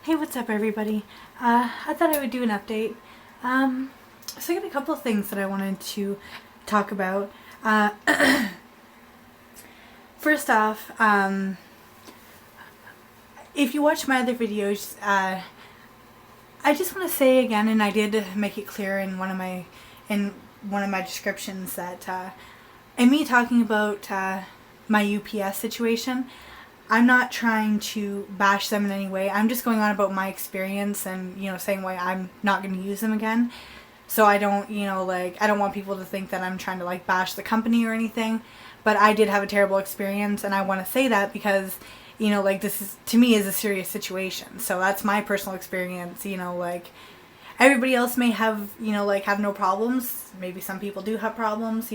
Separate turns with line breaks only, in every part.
Hey, what's up, everybody? I thought I would do an update. So I got a couple of things that I wanted to talk about. First off, if you watch my other videos, I just want to say again, and I did make it clear in one of my descriptions that in me talking about my UPS situation, I'm not trying to bash them in any way. I'm just going on about my experience and, saying why I'm not going to use them again. So I don't, I don't want people to think that I'm trying to, bash the company or anything. But I did have a terrible experience, and I want to say that because, this is, to me, is a serious situation. So that's my personal experience, everybody else may have, have no problems. Maybe some people do have problems,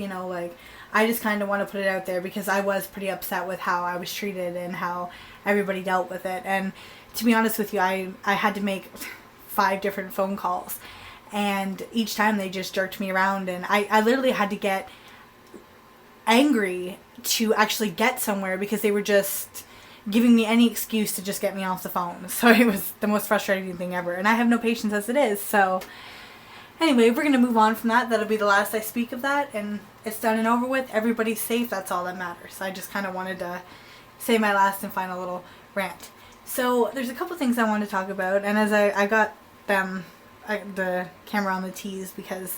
I just kind of want to put it out there because I was pretty upset with how I was treated and how everybody dealt with it. And to be honest with you, I had to make 5 different phone calls. And each time they just jerked me around. And I literally had to get angry to actually get somewhere because they were just giving me any excuse to just get me off the phone. So it was the most frustrating thing ever. And I have no patience as it is. So anyway, we're going to move on from that. That'll be the last I speak of that. And it's done and over with. Everybody's safe. That's all that matters. I just kind of wanted to say my last and final little rant. So there's a couple things I want to talk about. And as I got the camera on the tees because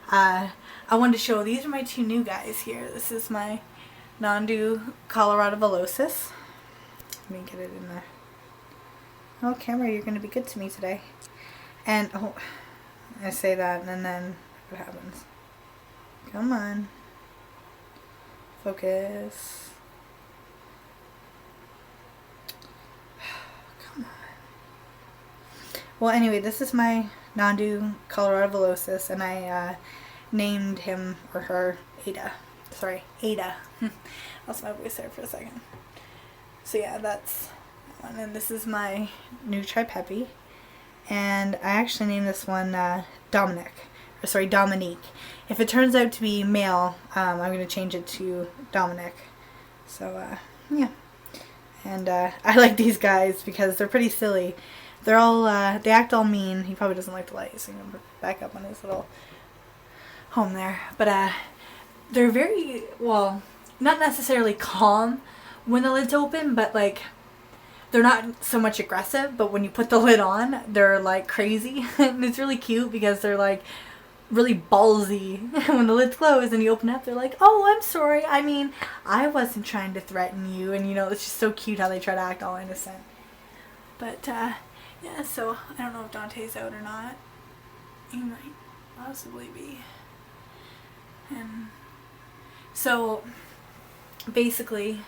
I wanted to show, these are my 2 new guys here. This is my Nondu Colorado Velocis. Let me get it in there. Oh, camera, you're going to be good to me today. And, I say that and then what happens? Come on. Focus. Come on. Well, anyway, this is my Nondu Colorado Velocis, and I named him or her Ada. Sorry, Ada. Lost my voice there for a second. So yeah, that's that one. And this is my new Tripeppy. And I actually named this one Dominique. If it turns out to be male, I'm going to change it to Dominic. So, yeah. And I like these guys because they're pretty silly. They're all, they act all mean. He probably doesn't like the light, so I'm going to back up on his little home there. But they're very, well, not necessarily calm when the lid's open, but they're not so much aggressive, but when you put the lid on, they're crazy. And it's really cute because they're really ballsy. When the lid's closed and you open up, they're like, oh, I'm sorry. I mean, I wasn't trying to threaten you. And it's just so cute how they try to act all innocent. But, yeah, so I don't know if Dante's out or not. He might possibly be. And so, basically,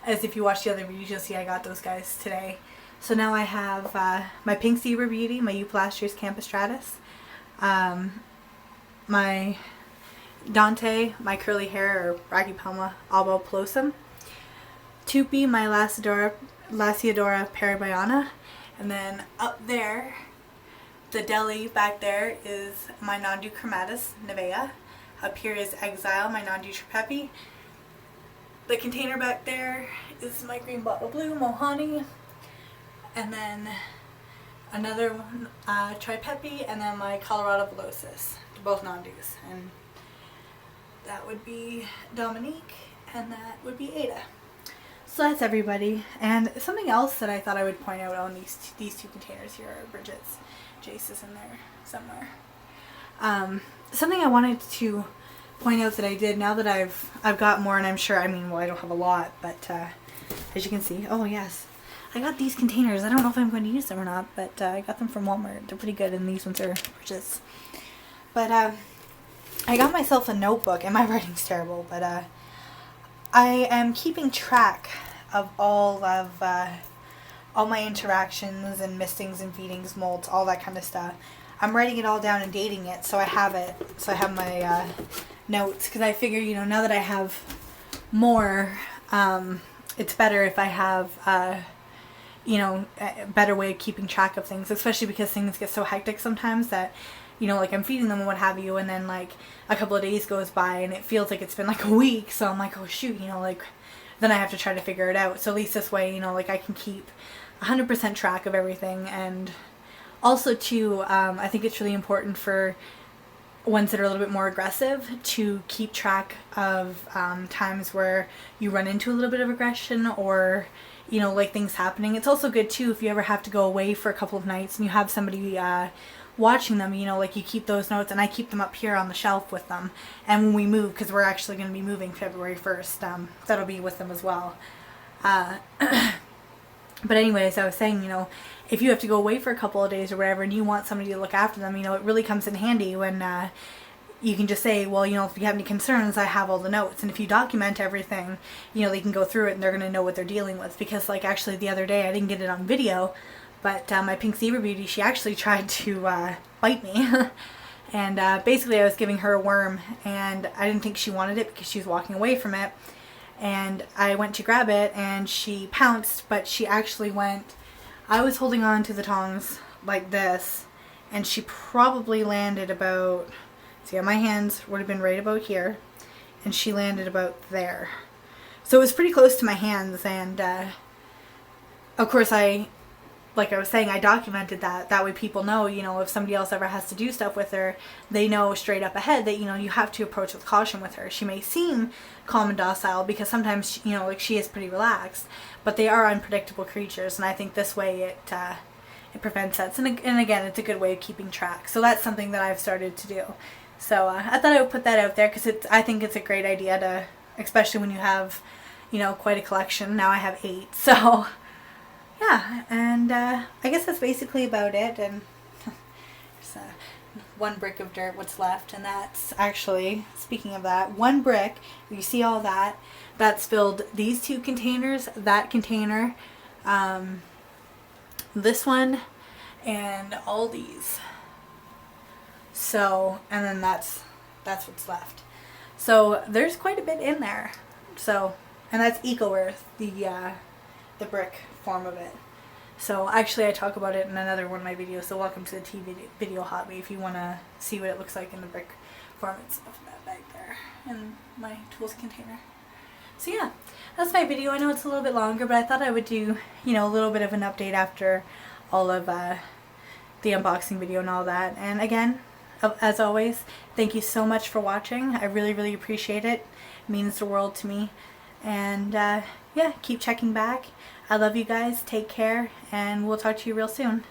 as if you watch the other videos, you'll see I got those guys today. So now I have my Pink Zebra Beauty, my Euplastias Campistratus, my Dante, my curly hair, or Brachypelma albopilosum, Tupi, my Lasiodora peribiana, and then up there, the deli back there is my Nondu chromatus, Nevea. Up here is Exile, my Nondu Tripeppy. The container back there is my green bottle blue, Mohani. And then another one, Tripeppy, and then my Colorado Velocis. They're both Nondus. And that would be Dominique, and that would be Ada. So that's everybody. And something else that I thought I would point out on these 2 containers here are Bridget's. Jace is in there somewhere. Something I wanted to point out that I did now that I've got more, and I'm sure, I don't have a lot, but as you can see, oh yes, I got these containers. I don't know if I'm going to use them or not, but I got them from Walmart. They're pretty good, and these ones are Bridget's. But I got myself a notebook, and my writing's terrible, but I am keeping track of all my interactions and mistings and feedings, molts, all that kind of stuff. I'm writing it all down and dating it, so I have it. So I have my notes, because I figure, now that I have more, it's better if I have, a better way of keeping track of things, especially because things get so hectic sometimes that, I'm feeding them and what have you, and then, a couple of days goes by and it feels like it's been, a week, so I'm like, oh, shoot, then I have to try to figure it out. So at least this way, you know, like I can keep 100% track of everything. And also too, I think it's really important for ones that are a little bit more aggressive to keep track of times where you run into a little bit of aggression, or you know, like things happening. It's also good too if you ever have to go away for a couple of nights and you have somebody watching them, you know, like you keep those notes, and I keep them up here on the shelf with them. And when we move, because we're actually going to be moving February 1st, that'll be with them as well. But anyways, I was saying, you know, if you have to go away for a couple of days or whatever and you want somebody to look after them, you know, it really comes in handy when you can just say, well, you know, if you have any concerns, I have all the notes. And if you document everything, you know, they can go through it and they're going to know what they're dealing with. Because, like, actually the other day, I didn't get it on video, but my pink zebra beauty, she actually tried to bite me. And basically I was giving her a worm, and I didn't think she wanted it because she was walking away from it. And I went to grab it and she pounced, but she actually went, I was holding on to the tongs like this, and she probably landed about, see, my hands would have been right about here, and she landed about there. So it was pretty close to my hands. And of course like I was saying, I documented that. That way people know, you know, if somebody else ever has to do stuff with her, they know straight up ahead that, you know, you have to approach with caution with her. She may seem calm and docile because sometimes, you know, like she is pretty relaxed, but they are unpredictable creatures. And I think this way it prevents that. And again, it's a good way of keeping track. So that's something that I've started to do. So I thought I would put that out there because I think it's a great idea to, especially when you have, you know, quite a collection. Now I have 8. So yeah, and I guess that's basically about it. And there's one brick of dirt what's left, and that's actually, speaking of that, one brick, you see all that, that's filled these 2 containers, that container, this one, and all these. So, and then that's what's left. So there's quite a bit in there. So, and that's EcoEarth, the brick form of it. So actually I talk about it in another one of my videos, so welcome to the video hobby if you want to see what it looks like in the brick form. It's stuff in that bag there in my tools container. So yeah, that's my video. I know it's a little bit longer, but I thought I would do, you know, a little bit of an update after all of the unboxing video and all that. And again, as always, thank you so much for watching. I really, really appreciate it. It means the world to me. And yeah, keep checking back. I love you guys. Take care, and we'll talk to you real soon.